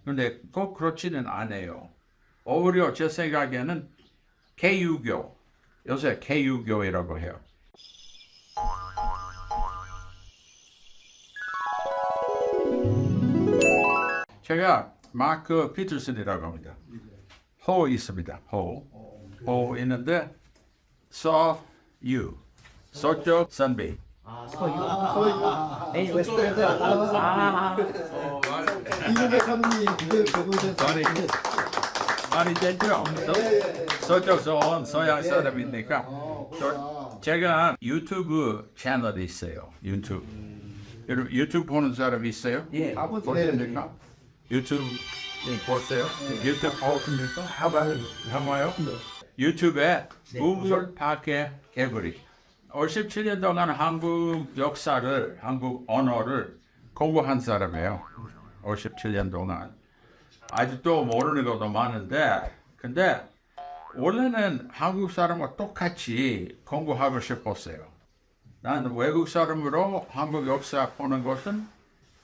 근데 꼭 그렇지는 않아요. 오히려 제 생각에는 개유교, 요새 개유교이라고 해요. 제가 마크 피터슨이라고 합니다. 호 있습니다. 호 있는데 서유, 서쪽 선비. 에이, 왜 이국의 선미 배우셔서 말이 되죠? 서쪽서 온 서양 사람이니까 제가 유튜브 채널이 있어요. 유튜브. 여러분 유튜브 보는 사람 있어요? 예. 보십니까? 유튜브 보세요? 유튜브 보십니까? 한번요? 유튜브에 우물 파케 개구리. 57년 동안 한국 역사를, 한국 언어를 공부한 사람이에요. 57년 동안. 아직도 모르는 것도 많은데, 근데 원래는 한국 사람과 똑같이 공부하고 싶었어요. 나는 외국 사람으로 한국 역사 보는 것은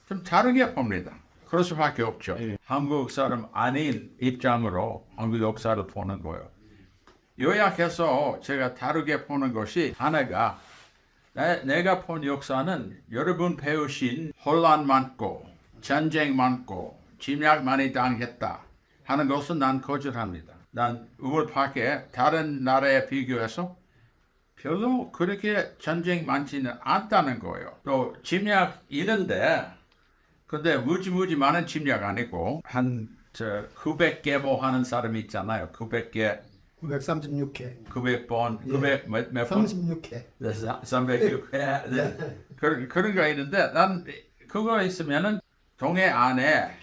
좀 다르게 봅니다. 그럴 수밖에 없죠. 한국 사람 아닌 입장으로 한국 역사를 보는 거예요. 요약해서 제가 다르게 보는 것이 하나가 내가 본 역사는 여러분 배우신 혼란 많고 전쟁 많고 침략 많이 당했다 하는 것은 난 거절합니다. 난 우물파게 다른 나라에 비교해서 별로 그렇게 전쟁 많지는 않다는 거예요. 또 침략 있는데 근데 무지 많은 침략 아니고 한 900개 뭐 하는 사람이 있잖아요. 900개 936회 900번 900 몇 번? 36회 306회 그런 거 있는데 난 그거 있으면은 동해 안에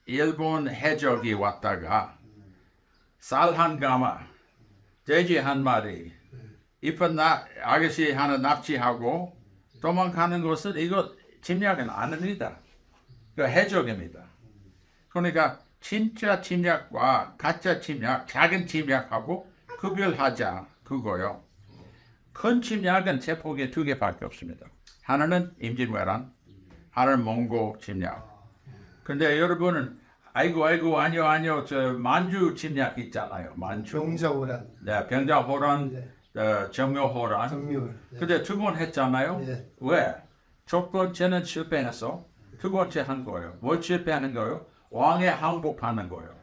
일본 해적이 왔다가 쌀 한 가마, 돼지 한 마리, 이쁜 아가씨 하나 납치하고 도망가는 것은 이거 침략은 아닙니다. 그 해적입니다. 그러니까 진짜 침략과 가짜 침략, 작은 침략하고 구별하자 그거요. 큰 침략은 제 보기에 두 개밖에 없습니다. 하나는 임진왜란, 하나는 몽고 침략. 근데 여러분은 아이고 아니요 저 만주 침략 있잖아요. 만주. 병자호란 네, 병자호란, 네. 정묘호란. 정묘 근데 두 번 했잖아요. 네. 왜? 첫 번째는 실패해서 두 번째 한 거예요. 뭘 실패하는 거예요? 왕의 항복하는 거예요.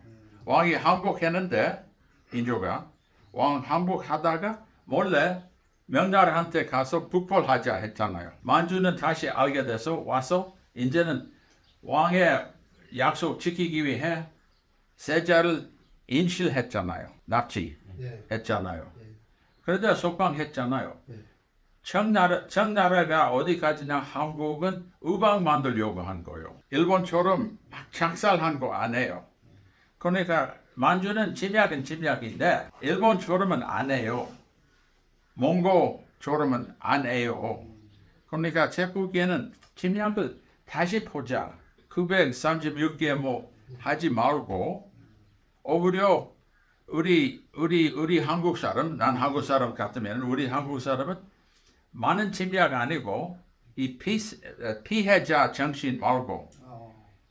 왕이 항복했는데 인조가 왕 항복하다가 몰래 명나라한테 가서 북벌하자 했잖아요. 만주는 다시 알게 돼서 와서 이제는 왕의 약속 지키기 위해 세자를 인실했잖아요. 납치했잖아요. 그러다 석방했잖아요. 청나라가 어디까지나 한국은 우방 만들려고 한 거예요. 일본처럼 막 작살한 거 안 해요. 그러니까 만주는 침략은 침략인데 일본처럼은 안 해요. 몽고처럼은 안 해요. 그러니까 제 보기에는 침략을 다시 보자. 936개 뭐 하지 말고 오히려 우리 한국 사람, 난 한국 사람 같으면 우리 한국 사람은 많은 침략 아니고 이 피해자 정신 말고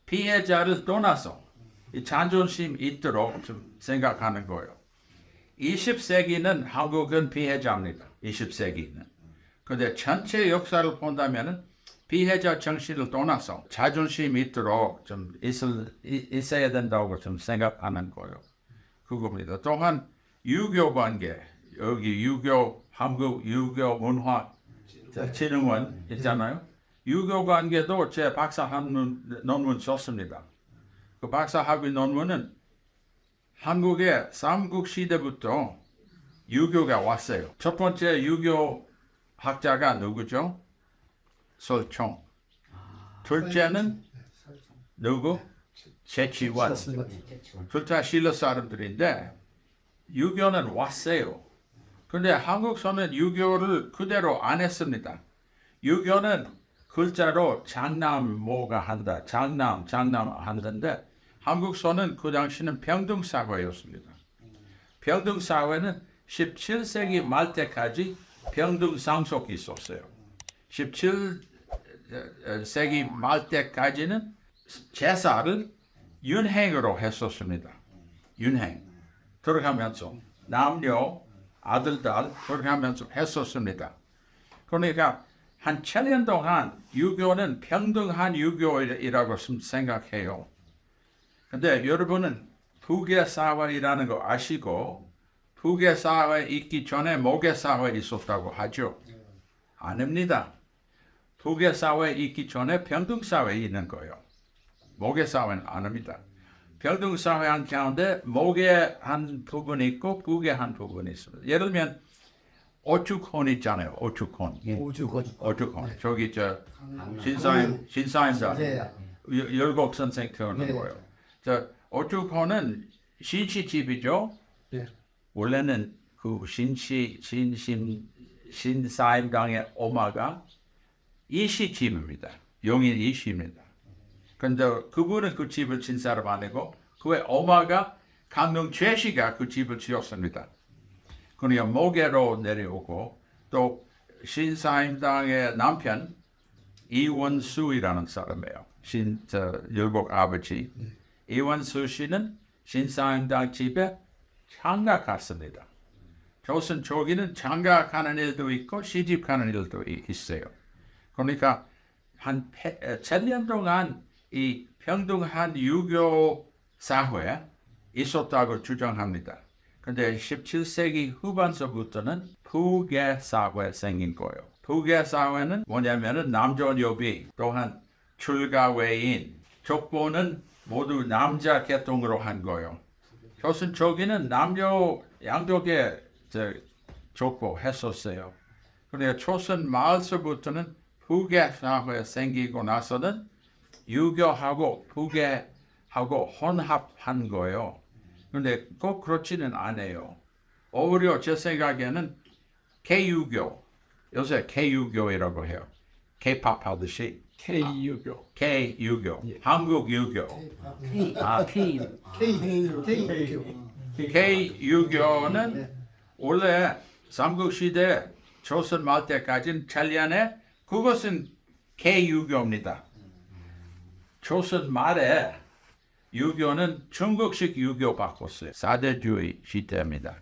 피해자를 떠나서 이 자존심 있도록 좀 생각하는 거예요. 20세기는 한국은 피해자입니다. 20세기는. 그런데 전체 역사를 본다면은 피해자 정신을 떠나서 자존심 있도록 좀 있어야 된다고 좀 생각하는 거예요. 그겁니다. 또한 유교 관계, 여기 유교, 한국 유교 문화 진흥원 있잖아요. 유교 관계도 제 박사학위 논문 썼습니다. 그 박사학위 논문은 한국의 삼국시대부터 유교가 왔어요. 첫 번째 유교 학자가 누구죠? 설총. 둘째는 누구? 최치원. 둘 다 신라 사람들인데 유교는 왔어요. 그런데 한국서는 유교를 그대로 안 했습니다. 유교는 글자로 장남 뭐가 한다. 장남 한다는데 한국서는 그 당시는 평등사회였습니다. 평등사회는 17세기 말 때까지 평등상속이 있었어요. 17세기 말 때까지는 제사를 윤행으로 했었습니다. 윤행. 들어가면서 남녀 아들, 딸 들어가면서 했었습니다. 그러니까 한 7년 동안 유교는 평등한 유교이라고 생각해요. 근데 여러분은 부계 사회라는 거 아시고 부계 사회 있기 전에 모계 사회 있었다고 하죠? 아닙니다. 부계 사회 있기 전에 평등 사회 있는 거예요. 모계 사회는 아닙니다. 평등 사회 한 가운데 모계 한 부분이 있고 부계 한 부분이 있습니다. 예를 들면 오죽헌 있잖아요. 오죽헌. 오죽헌. 저기 저 신사임당 열곡 선생 태어난 거예요. 저 오죽헌은 신시집이죠. 네. 원래는 그 신사임당의 엄마가 이시집입니다. 용인 이시입니다. 근데 그분은 그 집을 진 사람 아니고 그의 엄마가 강릉 최씨가 그 집을 지었습니다. 그러니까 모계로 내려오고 또 신사임당의 남편 이원수이라는 사람이에요. 열곡 아버지. 이원수 씨는 신사임당 집에 장가 갔습니다. 조선 초기는 장가 가는 일도 있고 시집 가는 일도 있어요. 그러니까 한 7년 동안 이 평등한 유교 사회에 있었다고 주장합니다. 근데 17세기 후반서부터는 부계 사회 생긴 거예요. 부계 사회는 뭐냐면은 남존여비 또한 출가 외인 족보는 모두 남자 계통으로 한 거예요. 조선 초기는 남녀 양쪽에 족보 했었어요. 그런데 조선 말서부터는 부계 사회 생기고 나서는 유교하고 부계하고 혼합한 거예요. 그런데 꼭 그렇지는 않아요. 오히려 제 생각에는 K유교, 요새 K유교라고 해요. K-pop 하듯이. K유교. K유교, 한국 유교. K유교는 원래 삼국시대 조선 말 때까지는 천년에 그것은 K유교입니다. 조선 말에 유교는 중국식 유교 바꿨어요. 사대주의 시대입니다.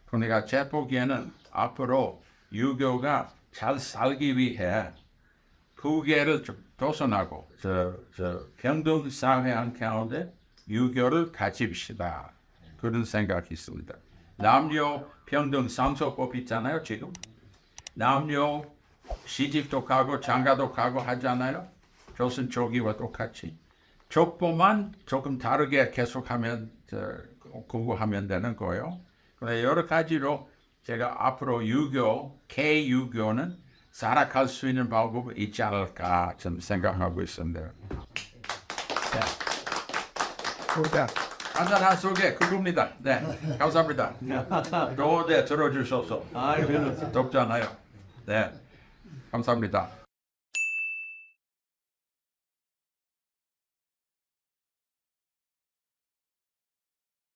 그러니까 제 보기에는 앞으로 유교가 잘 살기 위해 부계를 좀 도선하고 평등 사회 한 가운데 유교를 가집시다. 그런 생각이 있습니다. 남녀 평등 상속법 있잖아요. 지금 남녀 시집도 가고 장가도 가고 하잖아요. 조선 초기와 똑같이 족보만 조금 다르게 계속하면 공부하면 되는 거예요. 그런데 여러 가지로 제가 앞으로 유교, K유교는 살아갈 수 있는 방법이 있지 않을까 좀 생각하고 있습니다. 네. 간단한 소개 그겁니다. 네, 감사합니다. 좋은데 들어주셔서 덥잖아요. 네, 감사합니다.